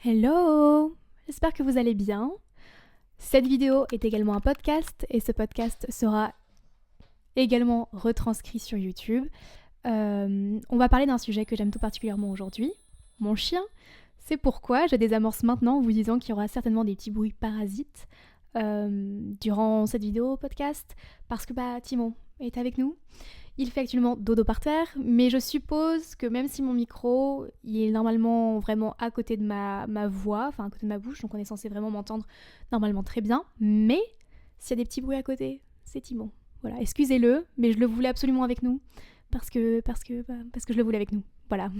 Hello! J'espère que vous allez bien. Cette vidéo est également un podcast et ce podcast sera également retranscrit sur YouTube. On va parler d'un sujet que j'aime tout particulièrement aujourd'hui, mon chien. C'est pourquoi je désamorce maintenant en vous disant qu'il y aura certainement des petits bruits parasites durant cette vidéo podcast parce que Timon est avec nous. Il fait actuellement dodo par terre, mais je suppose que même si mon micro il est normalement vraiment à côté de ma voix, enfin à côté de ma bouche, donc on est censé vraiment m'entendre normalement très bien, mais s'il y a des petits bruits à côté, c'est Timon. Voilà, excusez-le, mais je le voulais absolument avec nous, parce que je le voulais avec nous. Voilà.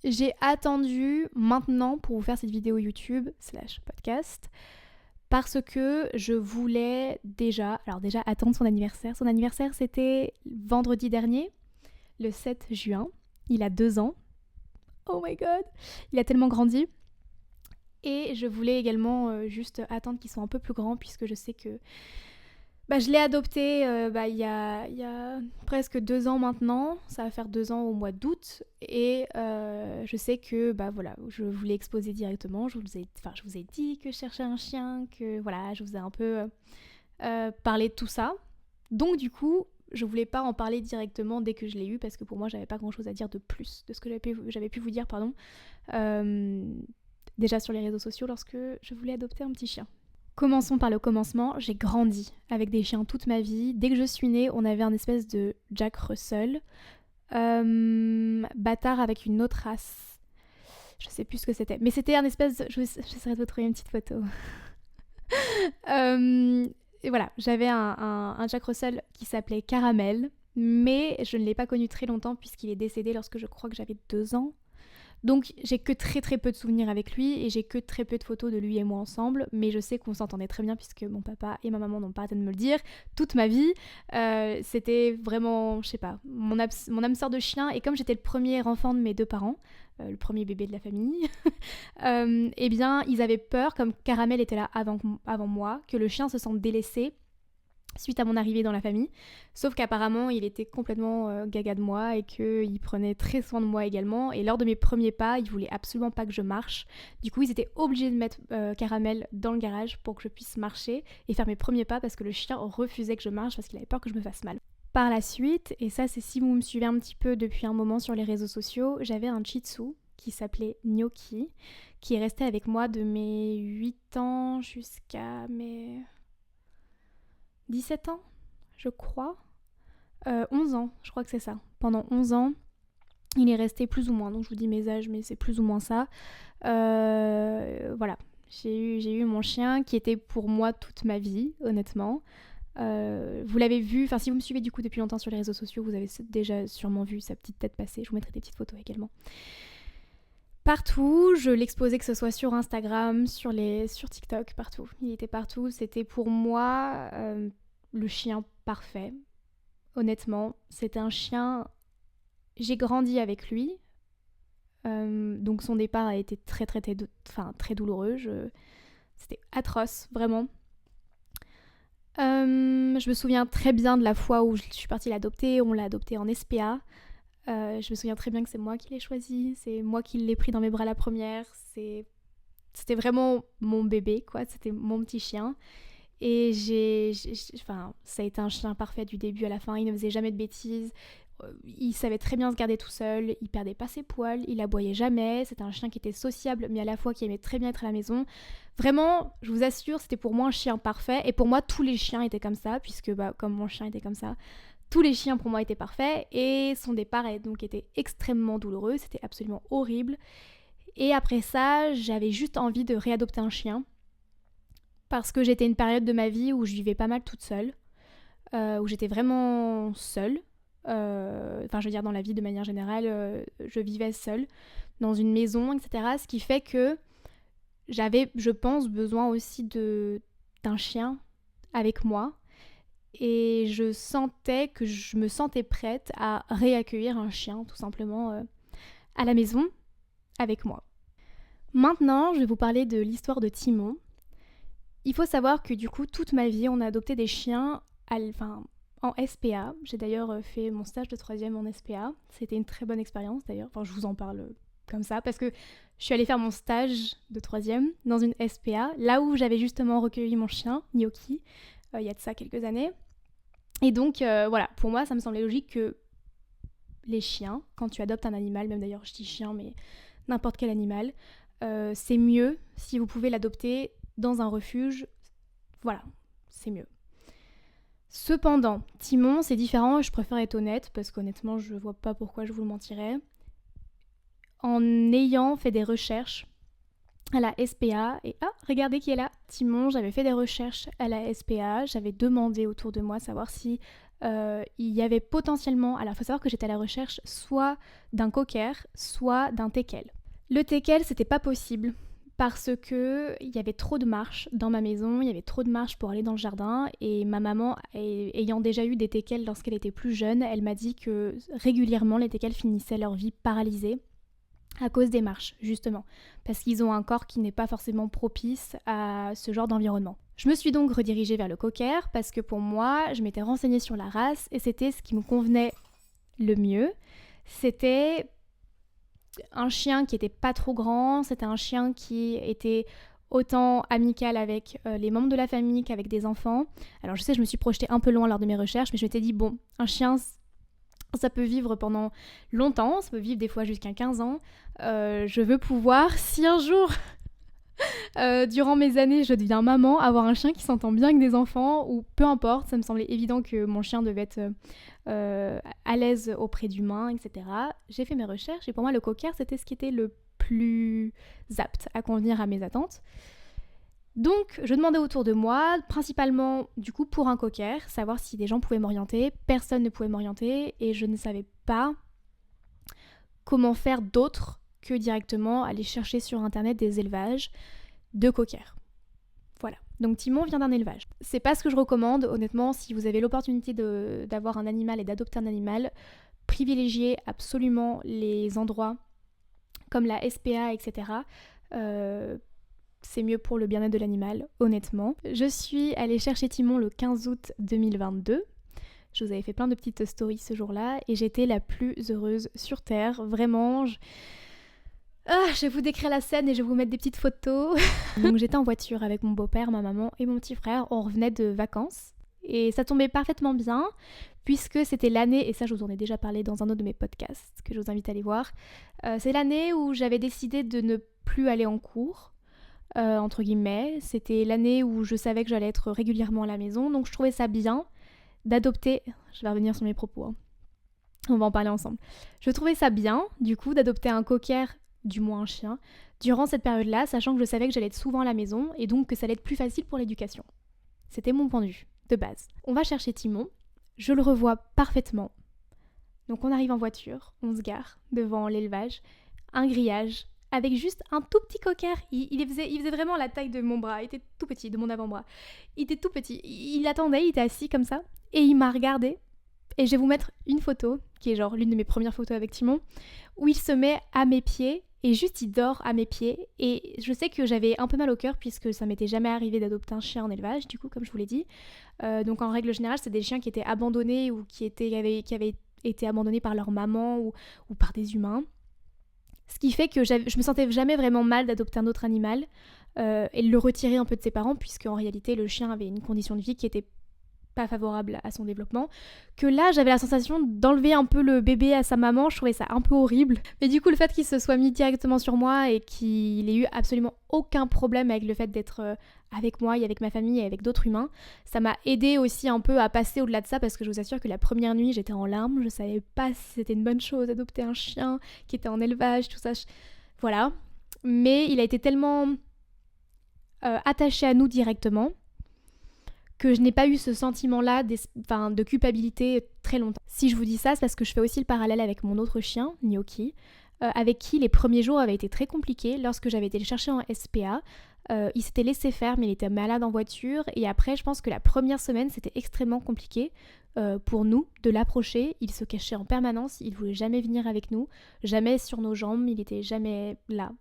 J'ai attendu maintenant pour vous faire cette vidéo YouTube / podcast, parce que je voulais déjà attendre son anniversaire. Son anniversaire, c'était vendredi dernier, le 7 juin. Il a 2 ans. Oh my god, il a tellement grandi. Et je voulais également juste attendre qu'il soit un peu plus grand, puisque je sais que je l'ai adopté il y a presque 2 ans maintenant. Ça va faire 2 ans au mois d'août. Et je sais que je voulais exposer directement. Je vous ai dit que je cherchais un chien, que voilà, je vous ai un peu parlé de tout ça. Donc du coup, je voulais pas en parler directement dès que je l'ai eu, parce que pour moi, j'avais pas grand chose à dire de plus de ce que j'avais pu vous dire, déjà sur les réseaux sociaux lorsque je voulais adopter un petit chien. Commençons par le commencement, j'ai grandi avec des chiens toute ma vie. Dès que je suis née, on avait un espèce de Jack Russell, bâtard avec une autre race. Je sais plus ce que c'était, mais c'était un espèce de... J'essaierai de vous trouver une petite photo. Et voilà, j'avais un Jack Russell qui s'appelait Caramel, mais je ne l'ai pas connu très longtemps puisqu'il est décédé lorsque je crois que j'avais 2 ans. Donc j'ai que très très peu de souvenirs avec lui et j'ai que très peu de photos de lui et moi ensemble, mais je sais qu'on s'entendait très bien puisque mon papa et ma maman n'ont pas arrêté de me le dire toute ma vie. C'était vraiment, je sais pas, mon âme sœur de chien, et comme j'étais le premier enfant de mes 2 parents, le premier bébé de la famille, eh bien ils avaient peur, comme Caramel était là avant moi, que le chien se sente délaissé suite à mon arrivée dans la famille, sauf qu'apparemment il était complètement gaga de moi et qu'il prenait très soin de moi également, et lors de mes premiers pas il voulait absolument pas que je marche. Du coup ils étaient obligés de mettre Caramel dans le garage pour que je puisse marcher et faire mes premiers pas, parce que le chien refusait que je marche parce qu'il avait peur que je me fasse mal. Par la suite, et ça c'est si vous me suivez un petit peu depuis un moment sur les réseaux sociaux, j'avais un Shih Tzu qui s'appelait Gnocchi, qui est resté avec moi de mes 8 ans jusqu'à mes 17 ans, je crois. 11 ans, je crois que c'est ça. Pendant 11 ans, il est resté plus ou moins, donc je vous dis mes âges, mais c'est plus ou moins ça. Voilà, j'ai eu mon chien qui était pour moi toute ma vie, honnêtement. Vous l'avez vu, enfin si vous me suivez du coup depuis longtemps sur les réseaux sociaux, vous avez déjà sûrement vu sa petite tête passer. Je vous mettrai des petites photos également. Partout, je l'exposais, que ce soit sur Instagram, sur TikTok, partout. Il était partout, c'était pour moi le chien parfait. Honnêtement, c'était un chien... J'ai grandi avec lui, donc son départ a été très douloureux. C'était atroce, vraiment. Je me souviens très bien de la fois où je suis partie l'adopter. On l'a adopté en SPA. Je me souviens très bien que c'est moi qui l'ai choisi, c'est moi qui l'ai pris dans mes bras la première, c'était vraiment mon bébé, quoi, c'était mon petit chien. Et ça a été un chien parfait du début à la fin, il ne faisait jamais de bêtises, il savait très bien se garder tout seul, il perdait pas ses poils, il aboyait jamais, c'était un chien qui était sociable mais à la fois qui aimait très bien être à la maison. Vraiment, je vous assure, c'était pour moi un chien parfait, et pour moi tous les chiens étaient comme ça, puisque comme mon chien était comme ça, tous les chiens pour moi étaient parfaits, et son départ a donc été extrêmement douloureux, c'était absolument horrible. Et après ça, j'avais juste envie de réadopter un chien, parce que j'étais une période de ma vie où je vivais pas mal toute seule, où j'étais vraiment seule. Je veux dire, dans la vie de manière générale, je vivais seule, dans une maison, etc. Ce qui fait que j'avais, je pense, besoin aussi d'un chien avec moi. Et je sentais que je me sentais prête à réaccueillir un chien, tout simplement, à la maison, avec moi. Maintenant, je vais vous parler de l'histoire de Timon. Il faut savoir que du coup, toute ma vie, on a adopté des chiens en SPA. J'ai d'ailleurs fait mon stage de 3e en SPA. C'était une très bonne expérience d'ailleurs. Enfin, je vous en parle comme ça, parce que je suis allée faire mon stage de 3e dans une SPA, là où j'avais justement recueilli mon chien, Gnocchi, il y a de ça quelques années. Et donc, voilà, pour moi, ça me semblait logique que les chiens, quand tu adoptes un animal, même d'ailleurs je dis chien, mais n'importe quel animal, c'est mieux si vous pouvez l'adopter dans un refuge. Voilà, c'est mieux. Cependant, Timon, c'est différent, je préfère être honnête, parce qu'honnêtement, je vois pas pourquoi je vous le mentirais. En ayant fait des recherches à la SPA, et regardez qui est là, Timon, j'avais fait des recherches à la SPA, j'avais demandé autour de moi savoir si il y avait potentiellement, alors il faut savoir que j'étais à la recherche soit d'un cocker, soit d'un teckel. Le teckel, c'était pas possible, parce que il y avait trop de marches dans ma maison, il y avait trop de marches pour aller dans le jardin, et ma maman, ayant déjà eu des teckels lorsqu'elle était plus jeune, elle m'a dit que régulièrement les teckels finissaient leur vie paralysés à cause des marches, justement, parce qu'ils ont un corps qui n'est pas forcément propice à ce genre d'environnement. Je me suis donc redirigée vers le cocker, parce que pour moi, je m'étais renseignée sur la race, et c'était ce qui me convenait le mieux. C'était un chien qui était pas trop grand, c'était un chien qui était autant amical avec les membres de la famille qu'avec des enfants. Alors je sais, je me suis projetée un peu loin lors de mes recherches, mais je m'étais dit, bon, un chien, ça peut vivre pendant longtemps, ça peut vivre des fois jusqu'à 15 ans. Je veux pouvoir, si un jour, durant mes années, je deviens maman, avoir un chien qui s'entend bien avec des enfants, ou peu importe, ça me semblait évident que mon chien devait être à l'aise auprès d'humains, etc. J'ai fait mes recherches, et pour moi, le cocker, c'était ce qui était le plus apte à convenir à mes attentes. Donc, je demandais autour de moi, principalement, du coup, pour un cocker, savoir si des gens pouvaient m'orienter. Personne ne pouvait m'orienter, et je ne savais pas comment faire d'autre que directement aller chercher sur internet des élevages de cocker. Voilà. Donc Timon vient d'un élevage. C'est pas ce que je recommande, honnêtement, si vous avez l'opportunité d'avoir un animal et d'adopter un animal, privilégiez absolument les endroits comme la SPA, etc. C'est mieux pour le bien-être de l'animal, honnêtement. Je suis allée chercher Timon le 15 août 2022. Je vous avais fait plein de petites stories ce jour-là, et j'étais la plus heureuse sur Terre. Vraiment, je vais vous décrire la scène et je vais vous mettre des petites photos. Donc j'étais en voiture avec mon beau-père, ma maman et mon petit frère. On revenait de vacances. Et ça tombait parfaitement bien, puisque c'était l'année, et ça je vous en ai déjà parlé dans un autre de mes podcasts, que je vous invite à aller voir. C'est l'année où j'avais décidé de ne plus aller en cours, entre guillemets. C'était l'année où je savais que j'allais être régulièrement à la maison, donc je trouvais ça bien d'adopter... Je vais revenir sur mes propos, hein. On va en parler ensemble. Je trouvais ça bien, du coup, d'adopter un cocker, du moins un chien, durant cette période-là, sachant que je savais que j'allais être souvent à la maison, et donc que ça allait être plus facile pour l'éducation. C'était mon point de vue, de base. On va chercher Timon, je le revois parfaitement. Donc on arrive en voiture, on se gare devant l'élevage, un grillage, avec juste un tout petit cocker. Il faisait vraiment la taille de mon bras, il était tout petit, de mon avant-bras. Il était tout petit, il attendait, il était assis comme ça, et il m'a regardé. Et je vais vous mettre une photo, qui est genre l'une de mes premières photos avec Timon, où il se met à mes pieds, et juste il dort à mes pieds. Et je sais que j'avais un peu mal au cœur, puisque ça m'était jamais arrivé d'adopter un chien en élevage, du coup, comme je vous l'ai dit. Donc en règle générale, c'est des chiens qui étaient abandonnés, ou qui avaient été abandonnés par leur maman, ou par des humains. Ce qui fait que je me sentais jamais vraiment mal d'adopter un autre animal, et de le retirer un peu de ses parents, puisque en réalité, le chien avait une condition de vie qui était pas favorable à son développement, que là j'avais la sensation d'enlever un peu le bébé à sa maman. Je trouvais ça un peu horrible, mais du coup le fait qu'il se soit mis directement sur moi et qu'il ait eu absolument aucun problème avec le fait d'être avec moi et avec ma famille et avec d'autres humains, ça m'a aidé aussi un peu à passer au-delà de ça, parce que je vous assure que la première nuit j'étais en larmes, je savais pas si c'était une bonne chose d'adopter un chien qui était en élevage, tout ça, voilà, mais il a été tellement attaché à nous directement que je n'ai pas eu ce sentiment-là de culpabilité très longtemps. Si je vous dis ça, c'est parce que je fais aussi le parallèle avec mon autre chien, Gnocchi, avec qui les premiers jours avaient été très compliqués. Lorsque j'avais été le chercher en SPA, il s'était laissé faire, mais il était malade en voiture. Et après, je pense que la première semaine, c'était extrêmement compliqué pour nous de l'approcher. Il se cachait en permanence, il voulait jamais venir avec nous, jamais sur nos jambes, il était jamais là.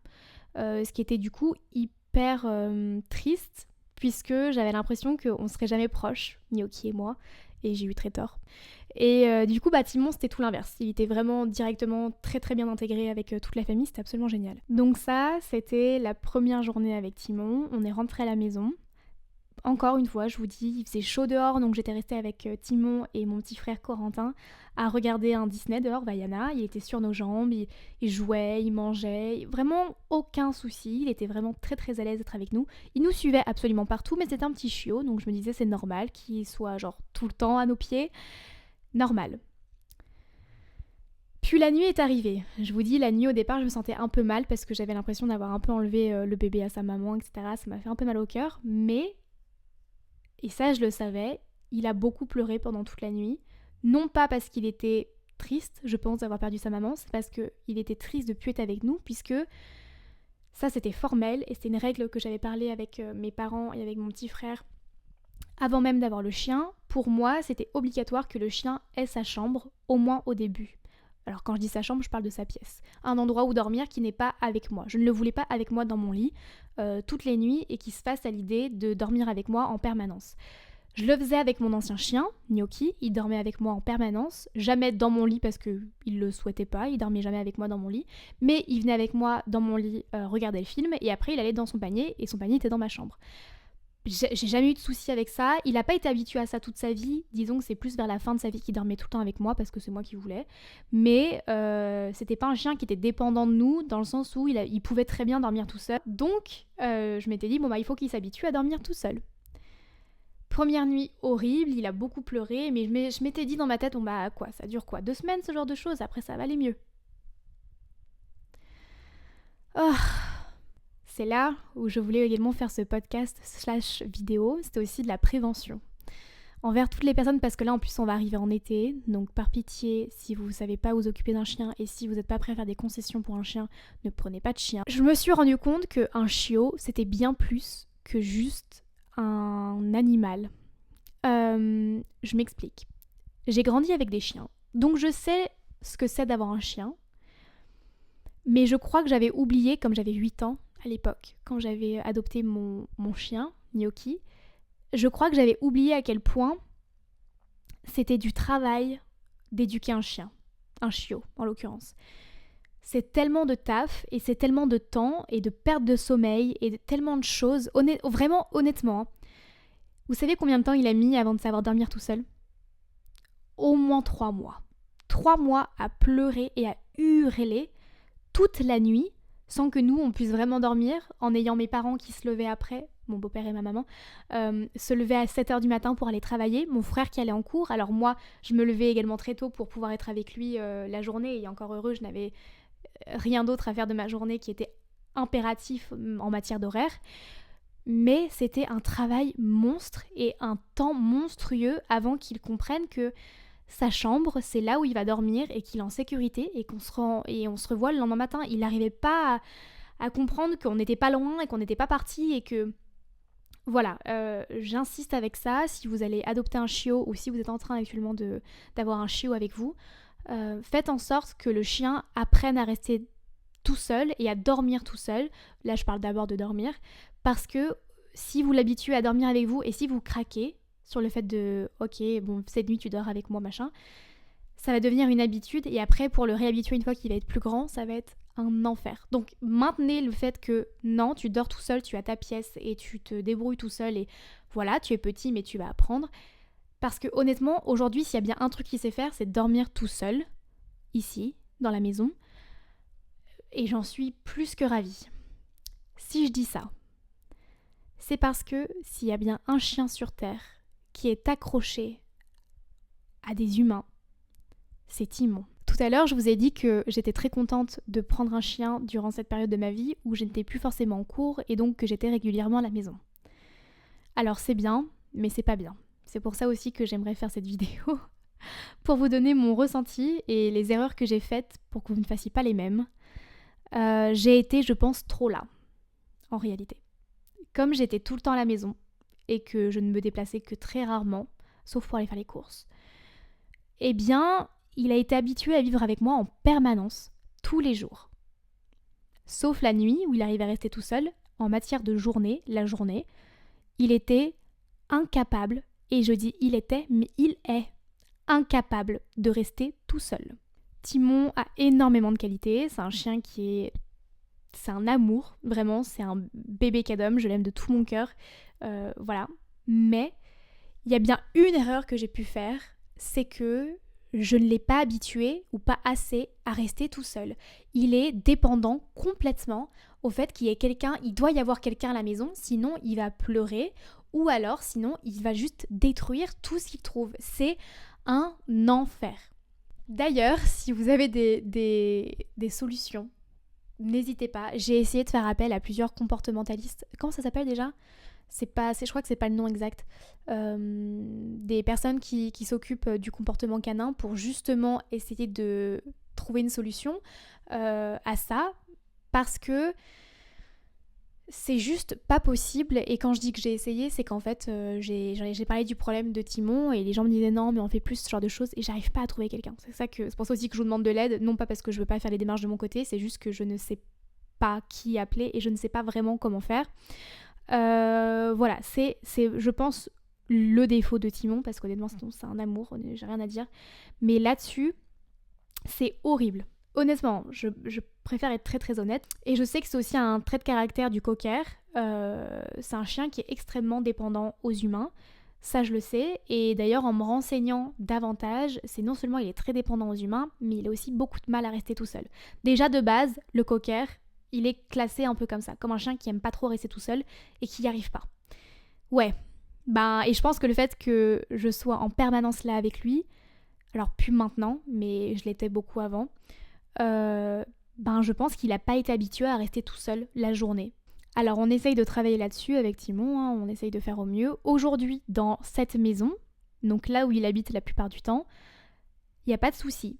Ce qui était du coup hyper triste, puisque j'avais l'impression qu'on serait jamais proches, Gnocchi et moi, Et j'ai eu très tort. Et du coup, Timon, c'était tout l'inverse. Il était vraiment directement très très bien intégré avec toute la famille, c'était absolument génial. Donc ça, c'était la première journée avec Timon. On est rentré à la maison. Encore une fois, je vous dis, il faisait chaud dehors, donc j'étais restée avec Timon et mon petit frère Corentin à regarder un Disney dehors, Vaiana. Il était sur nos jambes, il jouait, il mangeait, vraiment aucun souci. Il était vraiment très très à l'aise d'être avec nous. Il nous suivait absolument partout, mais c'était un petit chiot, donc je me disais c'est normal qu'il soit genre tout le temps à nos pieds. Normal. Puis la nuit est arrivée. Je vous dis, la nuit au départ, je me sentais un peu mal parce que j'avais l'impression d'avoir un peu enlevé le bébé à sa maman, etc. Ça m'a fait un peu mal au cœur, mais... Et ça, je le savais, il a beaucoup pleuré pendant toute la nuit. Non pas parce qu'il était triste, je pense, d'avoir perdu sa maman, c'est parce qu'il était triste de ne plus être avec nous, puisque ça, c'était formel, et c'était une règle que j'avais parlé avec mes parents et avec mon petit frère avant même d'avoir le chien. Pour moi, c'était obligatoire que le chien ait sa chambre, au moins au début. Alors quand je dis sa chambre, je parle de sa pièce. Un endroit où dormir qui n'est pas avec moi. Je ne le voulais pas avec moi dans mon lit toutes les nuits et qui se fasse à l'idée de dormir avec moi en permanence. Je le faisais avec mon ancien chien, Gnocchi, il dormait avec moi en permanence, jamais dans mon lit parce qu'il ne le souhaitait pas, il dormait jamais avec moi dans mon lit, mais il venait avec moi dans mon lit regarder le film et après il allait dans son panier et son panier était dans ma chambre. J'ai jamais eu de soucis avec ça, il n'a pas été habitué à ça toute sa vie, disons que c'est plus vers la fin de sa vie qu'il dormait tout le temps avec moi parce que c'est moi qui voulais, mais c'était pas un chien qui était dépendant de nous dans le sens où il pouvait très bien dormir tout seul, donc je m'étais dit il faut qu'il s'habitue à dormir tout seul. Première nuit horrible, il a beaucoup pleuré, mais je m'étais dit dans ma tête, quoi, ça dure quoi, 2 semaines ce genre de choses, après ça va aller mieux. Oh. C'est là où je voulais également faire ce podcast / vidéo, c'était aussi de la prévention. Envers toutes les personnes, parce que là en plus on va arriver en été, donc par pitié, si vous ne savez pas vous occuper d'un chien et si vous n'êtes pas prêt à faire des concessions pour un chien, ne prenez pas de chien. Je me suis rendu compte qu'un chiot, c'était bien plus que juste un animal. Je m'explique. J'ai grandi avec des chiens, donc je sais ce que c'est d'avoir un chien, mais je crois que j'avais oublié, comme j'avais 8 ans, à l'époque, quand j'avais adopté mon chien, Gnocchi, je crois que j'avais oublié à quel point c'était du travail d'éduquer un chien, un chiot en l'occurrence. C'est tellement de taf et c'est tellement de temps et de perte de sommeil et de tellement de choses, vraiment honnêtement. Vous savez combien de temps il a mis avant de savoir dormir tout seul ? Au moins 3 mois. 3 mois à pleurer et à hurler toute la nuit sans que nous, on puisse vraiment dormir, en ayant mes parents qui se levaient après, mon beau-père et ma maman, se levaient à 7h du matin pour aller travailler, mon frère qui allait en cours, alors moi, je me levais également très tôt pour pouvoir être avec lui la journée, et encore heureux, je n'avais rien d'autre à faire de ma journée qui était impératif en matière d'horaire, mais c'était un travail monstre et un temps monstrueux avant qu'il comprenne que sa chambre, c'est là où il va dormir et qu'il est en sécurité et on se revoit le lendemain matin. Il n'arrivait pas à comprendre qu'on n'était pas loin et qu'on n'était pas parti et que... Voilà, j'insiste avec ça. Si vous allez adopter un chiot ou si vous êtes en train actuellement d'avoir un chiot avec vous, faites en sorte que le chien apprenne à rester tout seul et à dormir tout seul. Là, je parle d'abord de dormir parce que si vous l'habituez à dormir avec vous et si vous craquez sur le fait de « ok, bon, cette nuit tu dors avec moi, machin », ça va devenir une habitude et après pour le réhabituer une fois qu'il va être plus grand, ça va être un enfer. Donc maintenez le fait que non, tu dors tout seul, tu as ta pièce et tu te débrouilles tout seul et voilà, tu es petit mais tu vas apprendre. Parce que honnêtement, aujourd'hui, s'il y a bien un truc qu'il sait faire, c'est dormir tout seul, ici, dans la maison. Et j'en suis plus que ravie. Si je dis ça, c'est parce que s'il y a bien un chien sur Terre qui est accroché à des humains, c'est Timon. Tout à l'heure, je vous ai dit que j'étais très contente de prendre un chien durant cette période de ma vie où je n'étais plus forcément en cours et donc que j'étais régulièrement à la maison. Alors c'est bien, mais c'est pas bien. C'est pour ça aussi que j'aimerais faire cette vidéo, pour vous donner mon ressenti et les erreurs que j'ai faites pour que vous ne fassiez pas les mêmes. J'ai été, je pense, trop là, en réalité. Comme j'étais tout le temps à la maison et que je ne me déplaçais que très rarement, sauf pour aller faire les courses, eh bien, il a été habitué à vivre avec moi en permanence, tous les jours. Sauf la nuit où il arrivait à rester tout seul, en matière de journée, la journée, il était incapable Et je dis il était, mais il est incapable de rester tout seul. Timon a énormément de qualités, c'est un chien c'est un amour, vraiment, c'est un bébé cadom, je l'aime de tout mon cœur, voilà. Mais il y a bien une erreur que j'ai pu faire, c'est que je ne l'ai pas habitué ou pas assez à rester tout seul. Il est dépendant complètement au fait qu'il y ait quelqu'un, il doit y avoir quelqu'un à la maison, sinon il va pleurer ou alors sinon il va juste détruire tout ce qu'il trouve. C'est un enfer. D'ailleurs, si vous avez des solutions, n'hésitez pas. J'ai essayé de faire appel à plusieurs comportementalistes. Comment ça s'appelle déjà ? Je crois que c'est pas le nom exact. Des personnes qui s'occupent du comportement canin pour justement essayer de trouver une solution à ça, parce que c'est juste pas possible. Et quand je dis que j'ai essayé, c'est qu'en fait j'ai parlé du problème de Timon et les gens me disaient non mais on fait plus ce genre de choses et j'arrive pas à trouver quelqu'un. C'est pour ça aussi que je vous demande de l'aide, non pas parce que je veux pas faire les démarches de mon côté, c'est juste que je ne sais pas qui appeler et je ne sais pas vraiment comment faire. Voilà, c'est je pense le défaut de Timon, parce qu'honnêtement c'est un amour, j'ai rien à dire, mais là-dessus c'est horrible. Honnêtement, je préfère être très très honnête, et je sais que c'est aussi un trait de caractère du cocker. C'est un chien qui est extrêmement dépendant aux humains, ça je le sais, et d'ailleurs en me renseignant davantage, c'est non seulement il est très dépendant aux humains, mais il a aussi beaucoup de mal à rester tout seul. Déjà de base, le cocker, il est classé un peu comme ça, comme un chien qui aime pas trop rester tout seul et qui n'y arrive pas. Ouais, et je pense que le fait que je sois en permanence là avec lui, alors plus maintenant, mais je l'étais beaucoup avant, je pense qu'il n'a pas été habitué à rester tout seul la journée. Alors on essaye de travailler là-dessus avec Timon, on essaye de faire au mieux. Aujourd'hui, dans cette maison, donc là où il habite la plupart du temps, il n'y a pas de souci.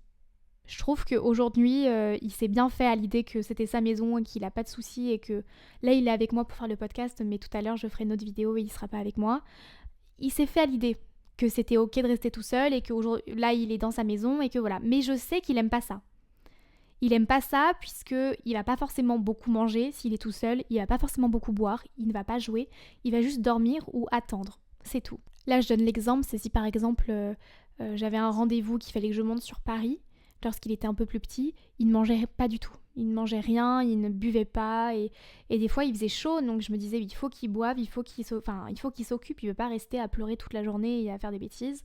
Je trouve qu'aujourd'hui, il s'est bien fait à l'idée que c'était sa maison et qu'il n'a pas de soucis et que là, il est avec moi pour faire le podcast, mais tout à l'heure, je ferai une autre vidéo et il ne sera pas avec moi. Il s'est fait à l'idée que c'était ok de rester tout seul et que là, il est dans sa maison et que voilà. Mais je sais qu'il n'aime pas ça. Il n'aime pas ça puisqu'il va pas forcément beaucoup manger s'il est tout seul, il va pas forcément beaucoup boire, il ne va pas jouer, il va juste dormir ou attendre. C'est tout. Là, je donne l'exemple, c'est si par exemple, j'avais un rendez-vous qu'il fallait que je monte sur Paris. Lorsqu'il était un peu plus petit, il ne mangeait pas du tout. Il ne mangeait rien, il ne buvait pas et des fois il faisait chaud, donc je me disais il faut qu'il boive, il faut qu'il s'occupe, il ne veut pas rester à pleurer toute la journée et à faire des bêtises.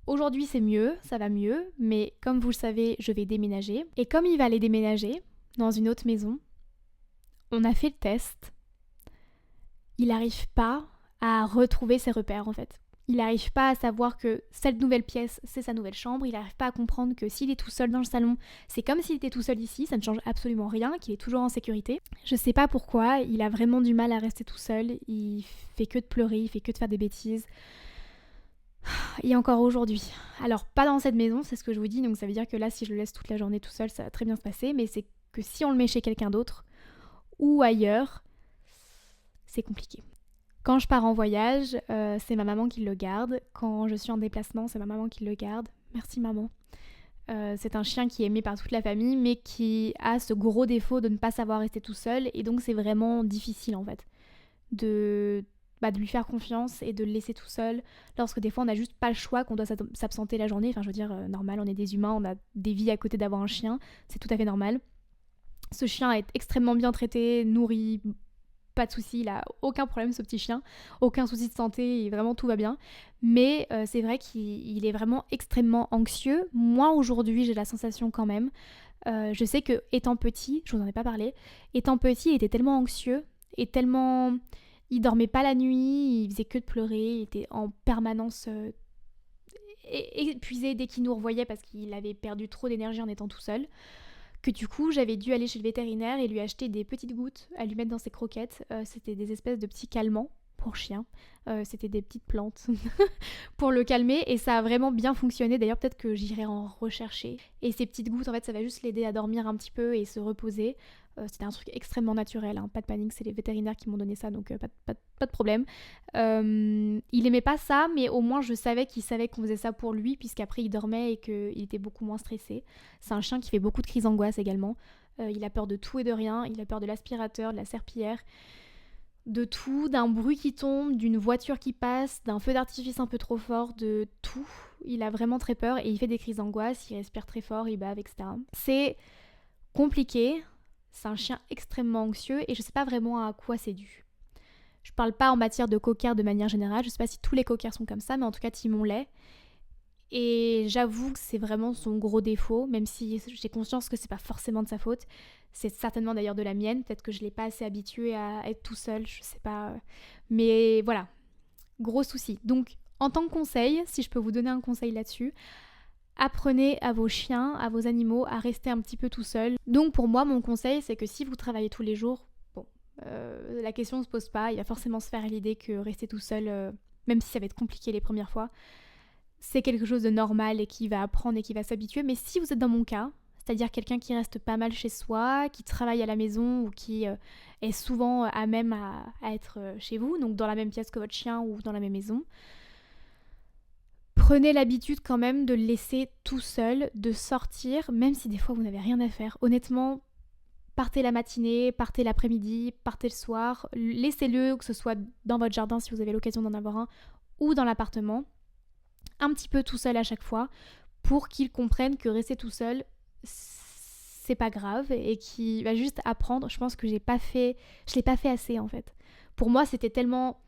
Aujourd'hui c'est mieux, ça va mieux, mais comme vous le savez, je vais déménager. Et comme il va aller déménager dans une autre maison, on a fait le test. Il n'arrive pas à retrouver ses repères en fait. Il n'arrive pas à savoir que cette nouvelle pièce, c'est sa nouvelle chambre. Il n'arrive pas à comprendre que s'il est tout seul dans le salon, c'est comme s'il était tout seul ici. Ça ne change absolument rien, qu'il est toujours en sécurité. Je sais pas pourquoi, il a vraiment du mal à rester tout seul. Il fait que de pleurer, il fait que de faire des bêtises. Et encore aujourd'hui. Alors, pas dans cette maison, c'est ce que je vous dis. Donc ça veut dire que là, si je le laisse toute la journée tout seul, ça va très bien se passer. Mais c'est que si on le met chez quelqu'un d'autre ou ailleurs, c'est compliqué. Quand je pars en voyage, c'est ma maman qui le garde. Quand je suis en déplacement, c'est ma maman qui le garde. Merci maman. C'est un chien qui est aimé par toute la famille, mais qui a ce gros défaut de ne pas savoir rester tout seul. Et donc c'est vraiment difficile en fait de lui faire confiance et de le laisser tout seul. Lorsque des fois on n'a juste pas le choix, qu'on doit s'absenter la journée. Enfin je veux dire, normal, on est des humains, on a des vies à côté d'avoir un chien. C'est tout à fait normal. Ce chien est extrêmement bien traité, nourri, pas de soucis, il a aucun problème ce petit chien, aucun souci de santé, et vraiment tout va bien. Mais c'est vrai qu'il est vraiment extrêmement anxieux. Moi aujourd'hui j'ai la sensation quand même, je sais que étant petit, je vous en ai pas parlé, étant petit il était tellement anxieux et tellement... Il dormait pas la nuit, il faisait que de pleurer, il était en permanence épuisé dès qu'il nous revoyait parce qu'il avait perdu trop d'énergie en étant tout seul. Que du coup j'avais dû aller chez le vétérinaire et lui acheter des petites gouttes à lui mettre dans ses croquettes. C'était des espèces de petits calmants pour chien. C'était des petites plantes pour le calmer et ça a vraiment bien fonctionné. D'ailleurs peut-être que j'irai en rechercher. Et ces petites gouttes en fait ça va juste l'aider à dormir un petit peu et se reposer. C'était un truc extrêmement naturel, hein. Pas de panique, c'est les vétérinaires qui m'ont donné ça, donc pas de problème. Il aimait pas ça, mais au moins je savais qu'il savait qu'on faisait ça pour lui, puisqu'après il dormait et qu'il était beaucoup moins stressé. C'est un chien qui fait beaucoup de crises d'angoisse également. Il a peur de tout et de rien, il a peur de l'aspirateur, de la serpillière. de tout, d'un bruit qui tombe, d'une voiture qui passe, d'un feu d'artifice un peu trop fort, de tout. Il a vraiment très peur et il fait des crises d'angoisse, il respire très fort, il bave, etc. C'est compliqué, c'est un chien extrêmement anxieux et je sais pas vraiment à quoi c'est dû. Je parle pas en matière de cocker de manière générale, je sais pas si tous les cockers sont comme ça, mais en tout cas Timon l'est. Et j'avoue que c'est vraiment son gros défaut, même si j'ai conscience que c'est pas forcément de sa faute. C'est certainement d'ailleurs de la mienne, peut-être que je l'ai pas assez habitué à être tout seul, je sais pas. Mais voilà, gros souci. Donc en tant que conseil, si je peux vous donner un conseil là-dessus, apprenez à vos chiens, à vos animaux à rester un petit peu tout seuls. Donc pour moi, mon conseil, c'est que si vous travaillez tous les jours, la question ne se pose pas, il va forcément se faire l'idée que rester tout seul, même si ça va être compliqué les premières fois, c'est quelque chose de normal et qui va apprendre et qui va s'habituer. Mais si vous êtes dans mon cas, c'est-à-dire quelqu'un qui reste pas mal chez soi, qui travaille à la maison ou qui est souvent à même à être chez vous, donc dans la même pièce que votre chien ou dans la même maison, prenez l'habitude quand même de le laisser tout seul, de sortir, même si des fois vous n'avez rien à faire. Honnêtement, partez la matinée, partez l'après-midi, partez le soir, laissez-le, que ce soit dans votre jardin si vous avez l'occasion d'en avoir un, ou dans l'appartement, un petit peu tout seul à chaque fois, pour qu'il comprenne que rester tout seul, c'est pas grave, et qu'il va juste apprendre. Je pense que je l'ai pas fait assez en fait. Pour moi, c'était tellement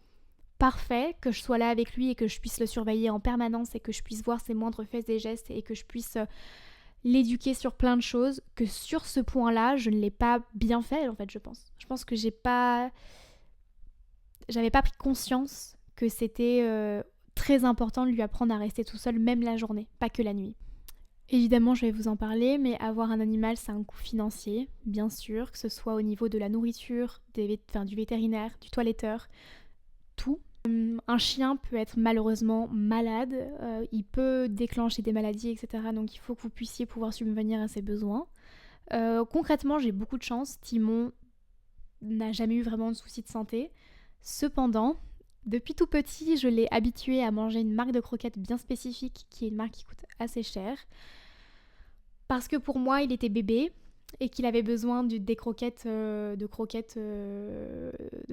parfait que je sois là avec lui et que je puisse le surveiller en permanence et que je puisse voir ses moindres faits et gestes et que je puisse l'éduquer sur plein de choses, que sur ce point-là, je ne l'ai pas bien fait en fait, je pense. Je pense que j'avais pas pris conscience que c'était très important de lui apprendre à rester tout seul, même la journée, pas que la nuit. Évidemment, je vais vous en parler, mais avoir un animal, c'est un coût financier, bien sûr, que ce soit au niveau de la nourriture, du vétérinaire, du toiletteur, tout. Un chien peut être malheureusement malade, il peut déclencher des maladies, etc. Donc il faut que vous puissiez pouvoir subvenir à ses besoins. Concrètement, j'ai beaucoup de chance. Timon n'a jamais eu vraiment de soucis de santé. Cependant, depuis tout petit, je l'ai habitué à manger une marque de croquettes bien spécifique, qui est une marque qui coûte assez cher. Parce que pour moi, il était bébé et qu'il avait besoin de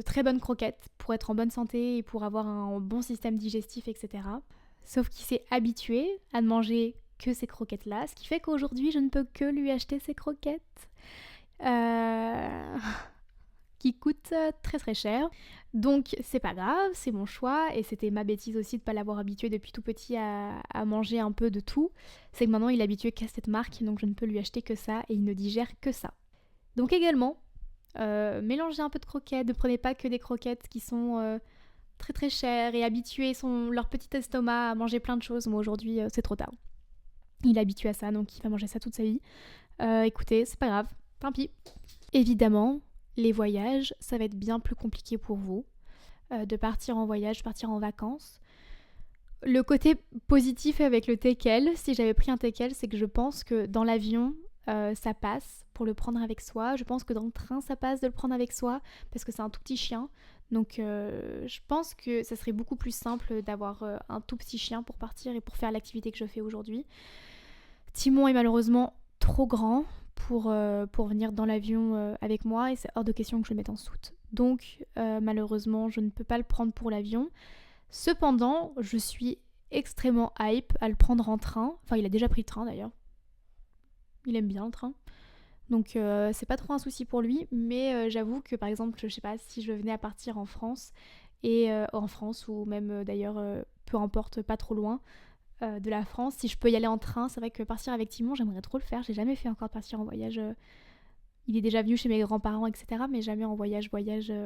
très bonnes croquettes pour être en bonne santé et pour avoir un bon système digestif, etc. Sauf qu'il s'est habitué à ne manger que ces croquettes-là, ce qui fait qu'aujourd'hui, je ne peux que lui acheter ces croquettes qui coûtent très très cher. Donc c'est pas grave, c'est mon choix et c'était ma bêtise aussi de ne pas l'avoir habitué depuis tout petit à manger un peu de tout. C'est que maintenant il est habitué qu'à cette marque, donc je ne peux lui acheter que ça et il ne digère que ça. Donc également, mélangez un peu de croquettes, ne prenez pas que des croquettes qui sont très très chères et habituez leur petit estomac à manger plein de choses. Moi aujourd'hui c'est trop tard. Il est habitué à ça, donc il va manger ça toute sa vie. Écoutez, c'est pas grave, tant pis. Évidemment, les voyages, ça va être bien plus compliqué pour vous de partir en voyage, partir en vacances. Le côté positif avec le teckel, si j'avais pris un teckel, c'est que je pense que dans l'avion, ça passe pour le prendre avec soi. Je pense que dans le train, ça passe de le prendre avec soi parce que c'est un tout petit chien. Donc je pense que ça serait beaucoup plus simple d'avoir un tout petit chien pour partir et pour faire l'activité que je fais aujourd'hui. Timon est malheureusement trop grand pour venir dans l'avion avec moi et c'est hors de question que je le mette en soute. Donc malheureusement je ne peux pas le prendre pour l'avion. Cependant je suis extrêmement hype à le prendre en train. Enfin il a déjà pris le train d'ailleurs. Il aime bien le train. Donc c'est pas trop un souci pour lui. Mais j'avoue que par exemple je sais pas si je venais à partir en France et en France ou même d'ailleurs peu importe pas trop loin de la France, si je peux y aller en train, c'est vrai que partir avec Timon, j'aimerais trop le faire. J'ai jamais fait encore partir en voyage. Il est déjà venu chez mes grands-parents, etc. Mais jamais en voyage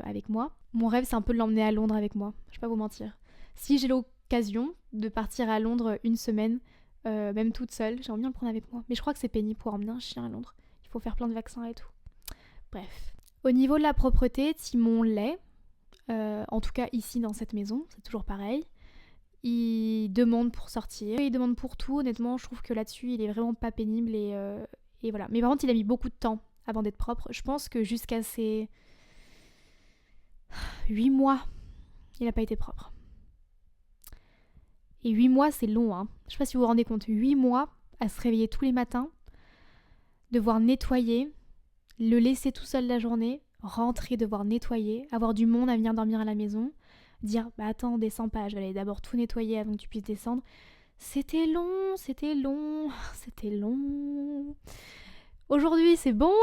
avec moi. Mon rêve, c'est un peu de l'emmener à Londres avec moi. Je vais pas vous mentir. Si j'ai l'occasion de partir à Londres une semaine, même toute seule, j'aimerais bien le prendre avec moi. Mais je crois que c'est pénible pour emmener un chien à Londres. Il faut faire plein de vaccins et tout. Bref. Au niveau de la propreté, Timon l'est. En tout cas ici dans cette maison, c'est toujours pareil. Il demande pour sortir, il demande pour tout. Honnêtement, je trouve que là-dessus, il est vraiment pas pénible et voilà. Mais par contre, il a mis beaucoup de temps avant d'être propre. Je pense que jusqu'à ses 8 mois, il n'a pas été propre. Et 8 mois, c'est long, hein. Je sais pas si vous vous rendez compte. 8 mois à se réveiller tous les matins, devoir nettoyer, le laisser tout seul la journée. rentrer, devoir nettoyer, avoir du monde à venir dormir à la maison, dire bah attends, descends pas, je vais aller d'abord tout nettoyer avant que tu puisses descendre. C'était long, c'était long, c'était long. Aujourd'hui c'est bon.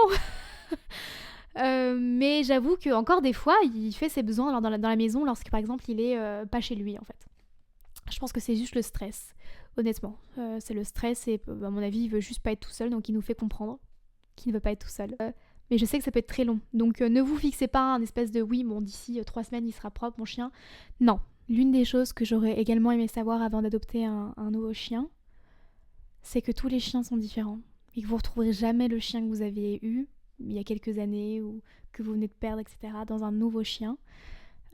Mais j'avoue que encore des fois il fait ses besoins dans la maison lorsque par exemple il est pas chez lui en fait. Je pense que c'est juste le stress, honnêtement. C'est le stress et à mon avis il veut juste pas être tout seul, donc il nous fait comprendre qu'il ne veut pas être tout seul. Mais je sais que ça peut être très long, donc ne vous fixez pas un espèce de oui bon d'ici 3 semaines il sera propre mon chien. Non. L'une des choses que j'aurais également aimé savoir avant d'adopter un nouveau chien, c'est que tous les chiens sont différents et que vous ne retrouverez jamais le chien que vous avez eu il y a quelques années ou que vous venez de perdre, etc. dans un nouveau chien.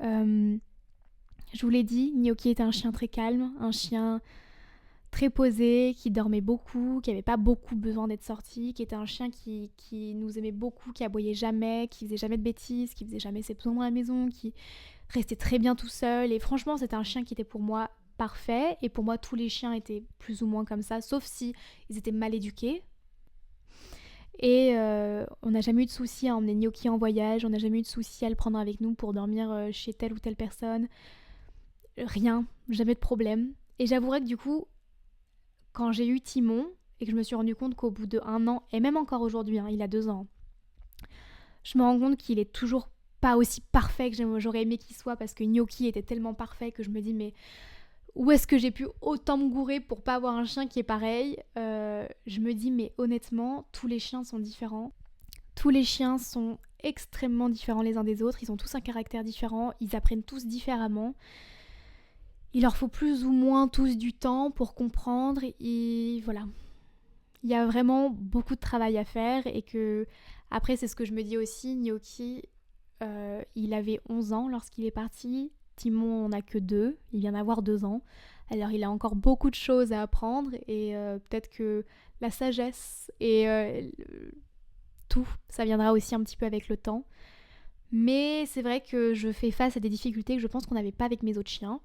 Je vous l'ai dit, Gnocchi était un chien très calme, un chien très posé, qui dormait beaucoup, qui n'avait pas beaucoup besoin d'être sorti, qui était un chien qui nous aimait beaucoup, qui aboyait jamais, qui faisait jamais de bêtises, qui faisait jamais ses besoins dans la maison, qui restait très bien tout seul. Et franchement, c'était un chien qui était pour moi parfait. Et pour moi, tous les chiens étaient plus ou moins comme ça, sauf si ils étaient mal éduqués. Et on n'a jamais eu de souci à emmener Gnocchi en voyage, on n'a jamais eu de souci à le prendre avec nous pour dormir chez telle ou telle personne. Rien, jamais de problème. Et j'avouerai que du coup, quand j'ai eu Timon, et que je me suis rendu compte qu'au bout de 1 an, et même encore aujourd'hui, il a 2 ans, je me rends compte qu'il est toujours pas aussi parfait que j'aurais aimé qu'il soit, parce que Gnocchi était tellement parfait que je me dis mais où est-ce que j'ai pu autant me gourer pour pas avoir un chien qui est pareil. Je me dis mais honnêtement, tous les chiens sont différents. Tous les chiens sont extrêmement différents les uns des autres, ils ont tous un caractère différent, ils apprennent tous différemment. Il leur faut plus ou moins tous du temps pour comprendre et voilà. Il y a vraiment beaucoup de travail à faire et que, après c'est ce que je me dis aussi, Gnocchi, il avait 11 ans lorsqu'il est parti, Timon en a que 2, il vient d'avoir 2 ans, alors il a encore beaucoup de choses à apprendre et peut-être que la sagesse et tout, ça viendra aussi un petit peu avec le temps. Mais c'est vrai que je fais face à des difficultés que je pense qu'on n'avait pas avec mes autres chiens.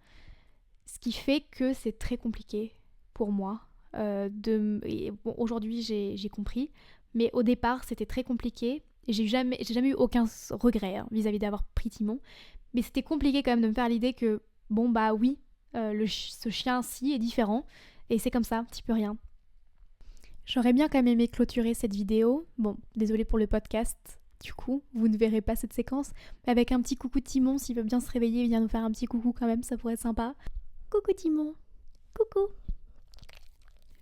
Ce qui fait que c'est très compliqué pour moi. Bon, aujourd'hui, j'ai compris. Mais au départ, c'était très compliqué. Et j'ai jamais eu aucun regret vis-à-vis d'avoir pris Timon. Mais c'était compliqué quand même de me faire l'idée que, bon, bah oui, ce chien-ci est différent. Et c'est comme ça, petit peu rien. J'aurais bien quand même aimé clôturer cette vidéo. Bon, désolée pour le podcast. Du coup, vous ne verrez pas cette séquence. Mais avec un petit coucou de Timon, s'il veut bien se réveiller, il vient nous faire un petit coucou quand même, ça pourrait être sympa. Coucou Timon. Coucou.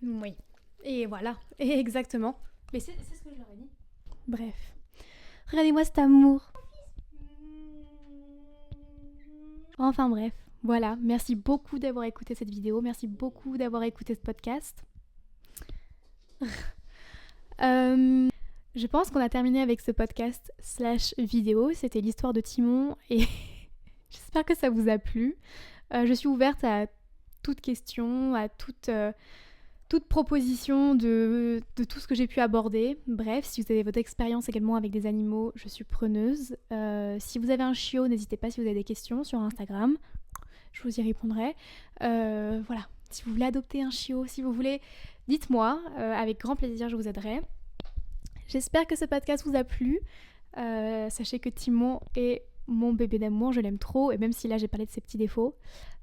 Oui. Et voilà. Et exactement. Mais c'est ce que je leur ai dit. Bref. Regardez-moi cet amour. Enfin bref. Voilà. Merci beaucoup d'avoir écouté cette vidéo. Merci beaucoup d'avoir écouté ce podcast. Je pense qu'on a terminé avec ce podcast / vidéo. C'était l'histoire de Timon et j'espère que ça vous a plu. Je suis ouverte à toute question, à toute proposition de tout ce que j'ai pu aborder. Bref, si vous avez votre expérience également avec des animaux, je suis preneuse. Si vous avez un chiot, n'hésitez pas si vous avez des questions sur Instagram. Je vous y répondrai. Voilà, si vous voulez adopter un chiot, si vous voulez, dites-moi. Avec grand plaisir, je vous aiderai. J'espère que ce podcast vous a plu. Sachez que Timon est mon bébé d'amour, je l'aime trop, et même si là j'ai parlé de ses petits défauts,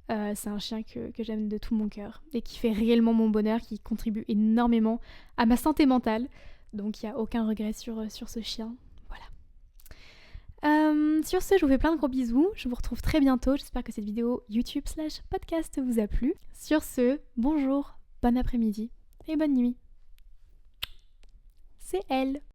c'est un chien que j'aime de tout mon cœur et qui fait réellement mon bonheur, qui contribue énormément à ma santé mentale, donc il n'y a aucun regret sur ce chien. Voilà. Sur ce, je vous fais plein de gros bisous, je vous retrouve très bientôt, j'espère que cette vidéo YouTube / podcast vous a plu. Sur ce, bonjour, bon après-midi et bonne nuit. C'est elle.